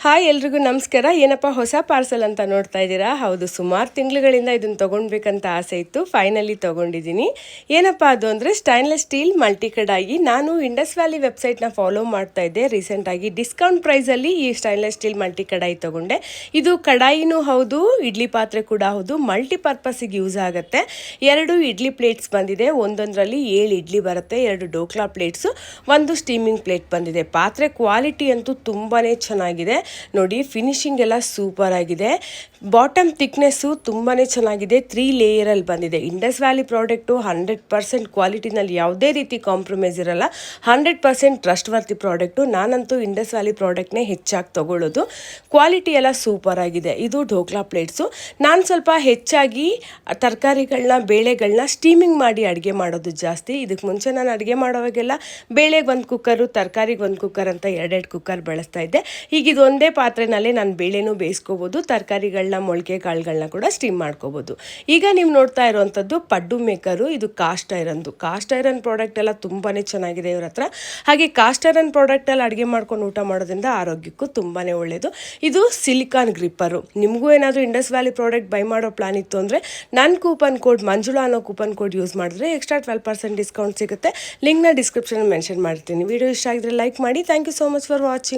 Hi ಎಲ್ರಿಗೂ ನಮಸ್ಕಾರ. ಏನಪ್ಪ ಹೊಸ ಪಾರ್ಸಲ್ ಅಂತ ನೋಡ್ತಾ ಇದ್ದೀರಾ? ಹೌದು, ಸುಮಾರು ತಿಂಗಳುಗಳಿಂದ ಇದನ್ನು ತೊಗೊಳ್ಬೇಕಂತ ಆಸೆ ಇತ್ತು. ಫೈನಲಿ ತೊಗೊಂಡಿದ್ದೀನಿ. ಏನಪ್ಪ ಅದು ಅಂದರೆ ಸ್ಟೈನ್ಲೆಸ್ ಸ್ಟೀಲ್ ಮಲ್ಟಿ ಕಡಾಯಿ. ನಾನು ಇಂಡಸ್ ವ್ಯಾಲಿ ವೆಬ್ಸೈಟ್ನ ಫಾಲೋ ಮಾಡ್ತಾ ಇದ್ದೆ. ರೀಸೆಂಟಾಗಿ ಡಿಸ್ಕೌಂಟ್ ಪ್ರೈಸಲ್ಲಿ ಈ ಸ್ಟೈನ್ಲೆಸ್ ಸ್ಟೀಲ್ ಮಲ್ಟಿ ಕಡಾಯಿ ತೊಗೊಂಡೆ. ಇದು ಕಡಾಯಿನೂ ಹೌದು, ಇಡ್ಲಿ ಪಾತ್ರೆ ಕೂಡ ಹೌದು, ಮಲ್ಟಿಪರ್ಪಸ್ಸಿಗೆ ಯೂಸ್ ಆಗುತ್ತೆ. 2 ಇಡ್ಲಿ ಪ್ಲೇಟ್ಸ್ ಬಂದಿದೆ. ಒಂದೊಂದರಲ್ಲಿ 7 ಇಡ್ಲಿ ಬರುತ್ತೆ, 2 ಡೋಕ್ಲಾ ಪ್ಲೇಟ್ಸು, 1 ಸ್ಟೀಮಿಂಗ್ ಪ್ಲೇಟ್ ಬಂದಿದೆ. ಪಾತ್ರೆ ಕ್ವಾಲಿಟಿ ಅಂತೂ ತುಂಬಾ ಚೆನ್ನಾಗಿದೆ. ನೋಡಿ, ಫಿನಿಶಿಂಗ್ ಎಲ್ಲ ಸೂಪರ್ ಆಗಿದೆ. ಬಾಟಮ್ ಥಿಕ್ನೆಸ್ಸು ತುಂಬಾ ಚೆನ್ನಾಗಿದೆ. 3 ಲೇಯರಲ್ಲಿ ಬಂದಿದೆ. ಇಂಡಸ್ ವ್ಯಾಲಿ ಪ್ರಾಡಕ್ಟು 100% ಕ್ವಾಲಿಟಿನಲ್ಲಿ ಯಾವುದೇ ರೀತಿ ಕಾಂಪ್ರಮೈಸ್ ಇರಲ್ಲ. 100% ಟ್ರಸ್ಟ್ ವರ್ತಿ ಪ್ರಾಡಕ್ಟು. ನಾನಂತೂ ಇಂಡಸ್ ವ್ಯಾಲಿ ಪ್ರಾಡಕ್ಟ್ನೇ ಹೆಚ್ಚಾಗಿ ತೊಗೊಳ್ಳೋದು. ಕ್ವಾಲಿಟಿ ಎಲ್ಲ ಸೂಪರ್ ಆಗಿದೆ. ಇದು ಢೋಕ್ಲಾ ಪ್ಲೇಟ್ಸು. ನಾನು ಸ್ವಲ್ಪ ಹೆಚ್ಚಾಗಿ ತರಕಾರಿಗಳನ್ನ, ಬೇಳೆಗಳನ್ನ ಸ್ಟೀಮಿಂಗ್ ಮಾಡಿ ಅಡುಗೆ ಮಾಡೋದು ಜಾಸ್ತಿ. ಇದಕ್ಕೆ ಮುಂಚೆ ನಾನು ಅಡುಗೆ ಮಾಡೋವಾಗೆಲ್ಲ ಬೇಳೆಗೆ 1 ಕುಕ್ಕರು, ತರಕಾರಿಗೆ 1 ಕುಕ್ಕರ್ ಅಂತ 2 ಕುಕ್ಕರ್ ಬಳಸ್ತಾ ಇದ್ದೆ. ಈಗ ಇದು ಒಂದೇ ಪಾತ್ರೆನಲ್ಲೇ ನಾನು ಬೇಳೆನೂ ಬೇಯಿಸ್ಕೋಬೋದು, ತರಕಾರಿಗಳನ್ನ, ಮೊಳಕೆ ಕಾಳುಗಳನ್ನ ಕೂಡ ಸ್ಟೀಮ್ ಮಾಡ್ಕೋಬೋದು. ಈಗ ನೀವು ನೋಡ್ತಾ ಇರುವಂಥದ್ದು ಪಡ್ಡು ಮೇಕರು. ಇದು ಕಾಸ್ಟ್ ಐರನ್ ಪ್ರಾಡಕ್ಟ್ ಎಲ್ಲ ತುಂಬಾ ಚೆನ್ನಾಗಿದೆ ಇವ್ರ ಹತ್ರ. ಹಾಗೆ ಕಾಸ್ಟ್ ಐರನ್ ಪ್ರಾಡಕ್ಟಲ್ಲಿ ಅಡುಗೆ ಮಾಡ್ಕೊಂಡು ಊಟ ಮಾಡೋದ್ರಿಂದ ಆರೋಗ್ಯಕ್ಕೂ ತುಂಬಾ ಒಳ್ಳೆಯದು. ಇದು ಸಿಲಿಕಾನ್ ಗ್ರಿಪ್ಪರು. ನಿಮಗೂ ಏನಾದರೂ ಇಂಡಸ್ ವ್ಯಾಲಿ ಪ್ರಾಡಕ್ಟ್ ಬೈ ಮಾಡೋ ಪ್ಲಾನ್ ಇತ್ತು ಅಂದರೆ ನನ್ನ ಕೂಪನ್ ಕೋಡ್ ಮಂಜುಳಾ ಅನ್ನೋ ಕೂಪನ್ ಕೋಡ್ ಯೂಸ್ ಮಾಡಿದ್ರೆ ಎಕ್ಸ್ಟ್ರಾ 12% ಡಿಸ್ಕೌಂಟ್ ಸಿಗುತ್ತೆ. ಲಿಂಕ್ನ ಡಿಸ್ಕ್ರಿಪ್ಷನ್ ಮೆನ್ಷನ್ ಮಾಡ್ತೀನಿ. ವಿಡಿಯೋ ಇಷ್ಟ ಆಗಿದ್ರೆ ಲೈಕ್ ಮಾಡಿ. Thank you so much for watching.